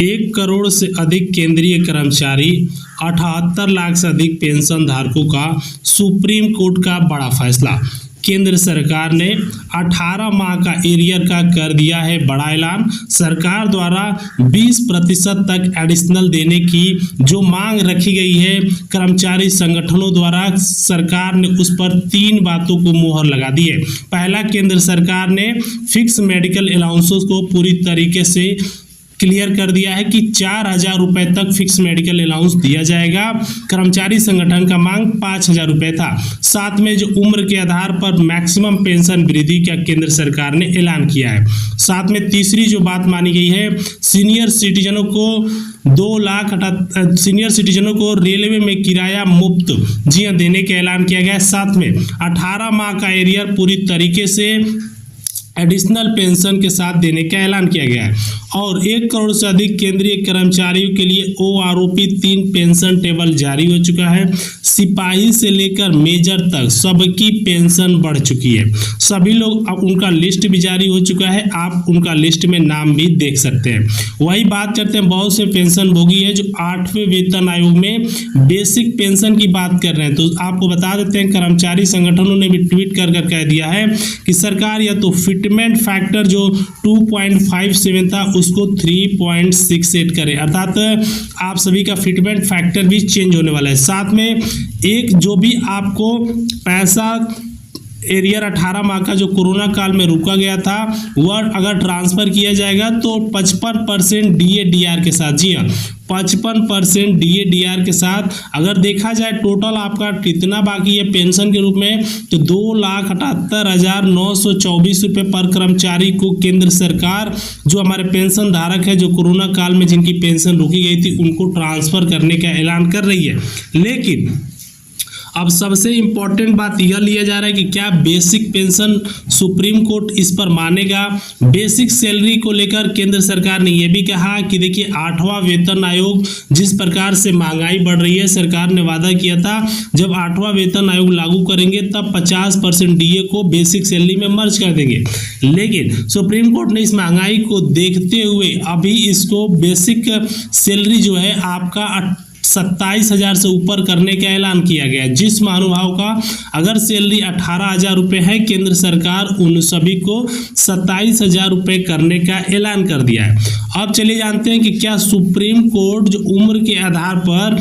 1 करोड़ से अधिक केंद्रीय कर्मचारी, 78 लाख से अधिक पेंशन धारकों का सुप्रीम कोर्ट का बड़ा फैसला। केंद्र सरकार ने 18 माह का एरियर का कर दिया है बड़ा ऐलान। सरकार द्वारा 20% तक एडिशनल देने की जो मांग रखी गई है कर्मचारी संगठनों द्वारा, सरकार ने उस पर 3 बातों को मुहर लगा दी है। पहला, केंद्र सरकार ने फिक्स मेडिकल अलाउंसेस को पूरी तरीके से क्लियर कर दिया है कि 4,000 रुपए तक फिक्स मेडिकल अलाउंस दिया जाएगा। कर्मचारी संगठन का मांग 5,000 रुपए था। साथ में जो उम्र के आधार पर मैक्सिमम पेंशन वृद्धि का केंद्र सरकार ने ऐलान किया है। साथ में तीसरी जो बात मानी गई है, सीनियर सिटीजनों को रेलवे में किराया मुफ्त देने का ऐलान किया गया है। साथ में 18 माह का एरियर पूरी तरीके से एडिशनल पेंशन के साथ देने का ऐलान किया गया है। और 1 करोड़ से अधिक केंद्रीय कर्मचारियों के लिए OROP 3 पेंशन टेबल जारी हो चुका है। सिपाही से लेकर मेजर तक सबकी पेंशन बढ़ चुकी है। सभी लोग, अब उनका लिस्ट भी जारी हो चुका है, आप उनका लिस्ट में नाम भी देख सकते हैं। वही बात करते हैं, बहुत से पेंशन भोगी है जो 8वें वेतन आयोग में बेसिक पेंशन की बात कर रहे हैं। तो आपको बता देते हैं, कर्मचारी संगठनों ने भी ट्वीट कर कह दिया है कि सरकार या तो फिटमेंट फैक्टर जो 2.57 था उसको 3.68 करे, अर्थात आप सभी का फिटमेंट फैक्टर भी चेंज होने वाला है। साथ में एक जो भी आपको पैसा एरियर 18 माह का जो कोरोना काल में रुका गया था वह अगर ट्रांसफर किया जाएगा तो 55% DA/DR के साथ, जी हाँ 55% DA/DR के साथ अगर देखा जाए टोटल आपका कितना बाकी है पेंशन के रूप में, तो 2,78,924 रुपये पर कर्मचारी को केंद्र सरकार जो हमारे पेंशन धारक है जो कोरोना काल में जिनकी पेंशन रुकी गई थी उनको ट्रांसफर करने का ऐलान कर रही है। लेकिन अब सबसे इम्पोर्टेंट बात यह लिया जा रहा है कि क्या बेसिक पेंशन सुप्रीम कोर्ट इस पर मानेगा। बेसिक सैलरी को लेकर केंद्र सरकार ने यह भी कहा कि देखिए 8वां वेतन आयोग जिस प्रकार से महंगाई बढ़ रही है, सरकार ने वादा किया था जब 8वां वेतन आयोग लागू करेंगे तब 50% DA को बेसिक सैलरी में मर्ज कर देंगे। लेकिन सुप्रीम कोर्ट ने इस महंगाई को देखते हुए अभी इसको बेसिक सैलरी जो है आपका 27,000 से ऊपर करने का ऐलान किया गया। जिस महानुभाव का अगर सैलरी 18,000 रुपये है, केंद्र सरकार उन सभी को 27,000 रुपये करने का ऐलान कर दिया है। अब चलिए जानते हैं कि क्या सुप्रीम कोर्ट जो उम्र के आधार पर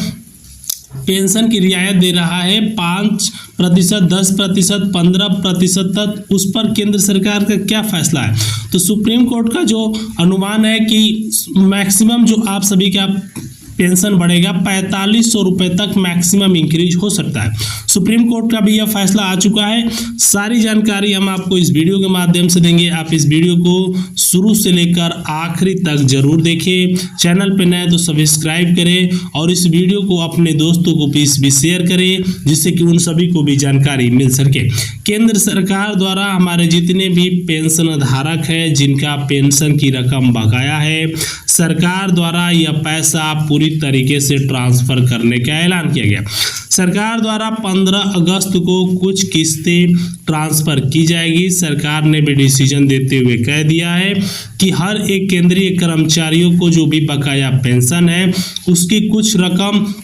पेंशन की रियायत दे रहा है 5%, 10%, 15% तक, उस पर केंद्र सरकार का क्या फैसला है। तो सुप्रीम कोर्ट का जो अनुमान है कि मैक्सिमम जो आप सभी का पेंशन बढ़ेगा 4,500 रुपये तक मैक्सिमम इंक्रीज हो सकता है। सुप्रीम कोर्ट का भी यह फैसला आ चुका है। सारी जानकारी हम आपको इस वीडियो के माध्यम से देंगे। आप इस वीडियो को शुरू से लेकर आखिरी तक जरूर देखें। चैनल पर नए तो सब्सक्राइब करें और इस वीडियो को अपने दोस्तों को प्लीज भी शेयर करें जिससे कि उन सभी को भी जानकारी मिल सके। केंद्र सरकार द्वारा हमारे जितने भी पेंशन धारक है जिनका पेंशन की रकम बकाया है, सरकार द्वारा यह पैसा पूरी तरीके से ट्रांसफर करने का ऐलान किया गया। सरकार द्वारा 15 अगस्त को कुछ किस्तें ट्रांसफर की जाएगी। सरकार ने भी डिसीजन देते हुए कह दिया है कि हर एक केंद्रीय कर्मचारियों को जो भी बकाया पेंशन है उसकी कुछ रकम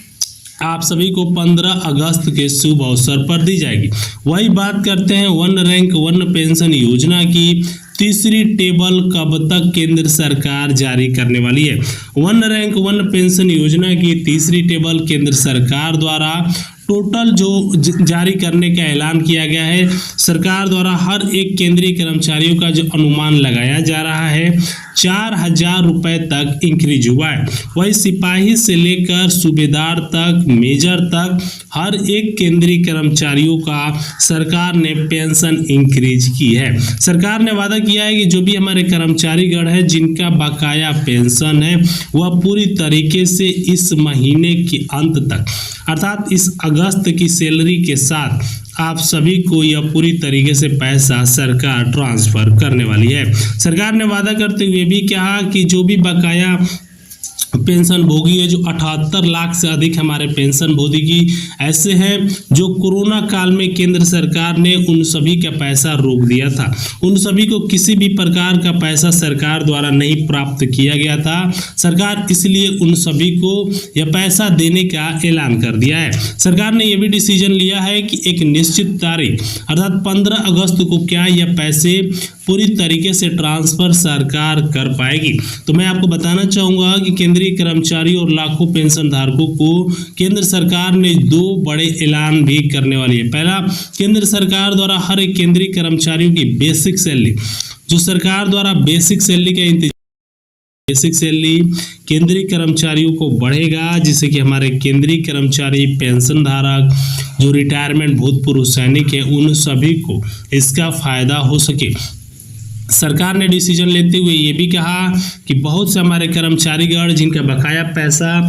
आप सभी को 15 अगस्त के शुभ अवसर पर दी जाएगी। वही बात करते हैं वन रैंक वन पेंशन योजना की। तीसरी टेबल कब तक केंद्र सरकार जारी करने वाली है। वन रैंक वन पेंशन योजना की तीसरी टेबल केंद्र सरकार द्वारा टोटल जो जारी करने का ऐलान किया गया है। सरकार द्वारा हर एक केंद्रीय कर्मचारियों का जो अनुमान लगाया जा रहा है 4,000 रुपये तक इंक्रीज हुआ है। वही सिपाही से लेकर सूबेदार तक, मेजर तक हर एक केंद्रीय कर्मचारियों का सरकार ने पेंशन इंक्रीज की है। सरकार ने वादा किया है कि जो भी हमारे कर्मचारीगण है जिनका बकाया पेंशन है वह पूरी तरीके से इस महीने के अंत तक अर्थात इस अगस्त की सैलरी के साथ आप सभी को यह पूरी तरीके से पैसा सरकार ट्रांसफर करने वाली है। सरकार ने वादा करते हुए भी कहा कि जो भी बकाया पेंशन भोगी है, जो 78 लाख से अधिक हमारे पेंशन भोगी ऐसे हैं जो कोरोना काल में केंद्र सरकार ने उन सभी का पैसा रोक दिया था। उन सभी को किसी भी प्रकार का पैसा सरकार द्वारा नहीं प्राप्त किया गया था। सरकार इसलिए उन सभी को यह पैसा देने का ऐलान कर दिया है। सरकार ने यह भी डिसीजन लिया है कि एक निश्चित तारीख अर्थात 15 अगस्त को क्या यह पैसे पूरी तरीके से ट्रांसफर सरकार कर पाएगी। तो मैं आपको बताना चाहूँगा कि केंद्रीय कर्मचारी और लाखों पेंशन धारकों को केंद्र सरकार ने 2 बड़े ऐलान भी करने वाली है। पहला, केंद्र सरकार द्वारा हर एक केंद्रीय कर्मचारियों की बेसिक सैलरी, जो सरकार द्वारा बेसिक सैलरी का इंतजाम, बेसिक सैलरी केंद्रीय कर्मचारियों को बढ़ेगा, जिससे कि हमारे केंद्रीय कर्मचारी, पेंशन धारक, जो रिटायरमेंट भूतपूर्व सैनिक है, उन सभी को इसका फायदा हो सके। सरकार ने डिसीजन लेते हुए ये भी कहा कि बहुत से हमारे कर्मचारीगण जिनका बकाया पैसा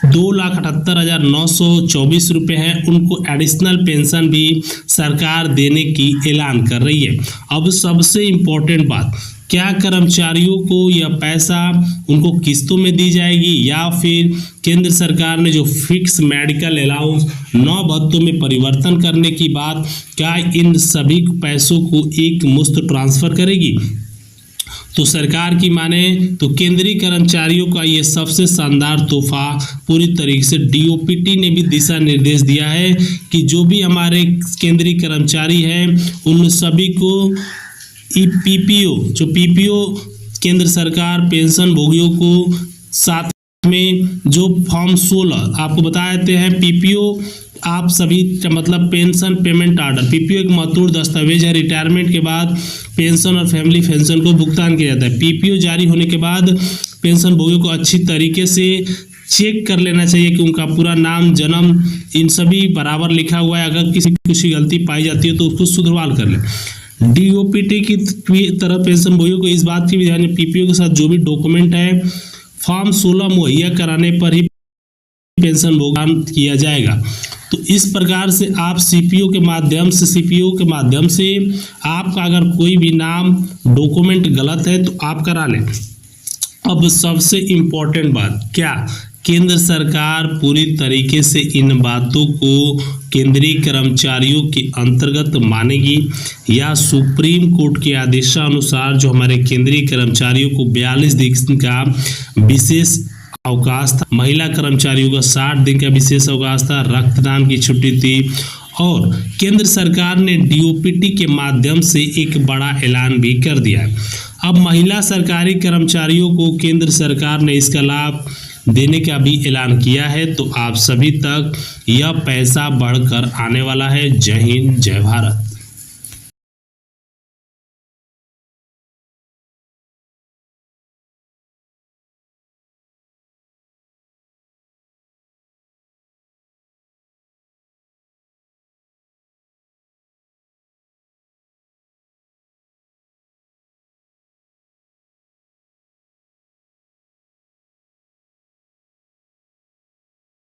2,78,924 रुपये है, उनको एडिशनल पेंशन भी सरकार देने की ऐलान कर रही है। अब सबसे इम्पोर्टेंट बात, क्या कर्मचारियों को यह पैसा उनको किस्तों में दी जाएगी या फिर केंद्र सरकार ने जो फिक्स मेडिकल अलाउंस 9 भत्तों में परिवर्तन करने की बात, क्या इन सभी पैसों को एक मुश्त ट्रांसफर करेगी? तो सरकार की माने तो केंद्रीय कर्मचारियों का ये सबसे शानदार तोहफा पूरी तरीके से डीओपीटी ने भी दिशा निर्देश दिया है कि जो भी हमारे केंद्रीय कर्मचारी हैं उन सभी को पीपीओ, जो पीपीओ केंद्र सरकार पेंशन भोगियों को साथ में जो फॉर्म 16 आपको बता देते हैं, पीपीओ आप सभी मतलब पेंशन पेमेंट आर्डर, पीपीओ एक महत्वपूर्ण दस्तावेज है। रिटायरमेंट के बाद पेंशन और फैमिली पेंशन को भुगतान किया जाता है। पीपीओ जारी होने के बाद पेंशन भोगियों को अच्छी तरीके से चेक कर लेना चाहिए कि उनका पूरा नाम, जन्म, इन सभी बराबर लिखा हुआ है। अगर किसी गलती पाई जाती है तो उसको सुधरवाल कर ले। डीओपीटी की तरफ पेंशन भोगियों को इस बात की भी ध्यान है, पीपीओ के साथ जो भी डॉक्यूमेंट है फॉर्म 16 मुहैया कराने पर ही पेंशन भुगतान किया जाएगा। तो इस प्रकार से आप सीपीओ के माध्यम से आपका अगर कोई भी नाम डॉक्यूमेंट गलत है तो आप करा लें। अब सबसे इम्पोर्टेंट बात, क्या केंद्र सरकार पूरी तरीके से इन बातों को केंद्रीय कर्मचारियों के अंतर्गत मानेगी या सुप्रीम कोर्ट के आदेशानुसार जो हमारे केंद्रीय कर्मचारियों को 42 दिन का विशेष अवकाश था, महिला कर्मचारियों का 60 दिन का विशेष अवकाश था, रक्तदान की छुट्टी थी, और केंद्र सरकार ने डीओपीटी के माध्यम से एक बड़ा ऐलान भी कर दिया है। अब महिला सरकारी कर्मचारियों को केंद्र सरकार ने इसका लाभ देने का भी ऐलान किया है। तो आप सभी तक यह पैसा बढ़कर आने वाला है। जय हिंद, जय भारत।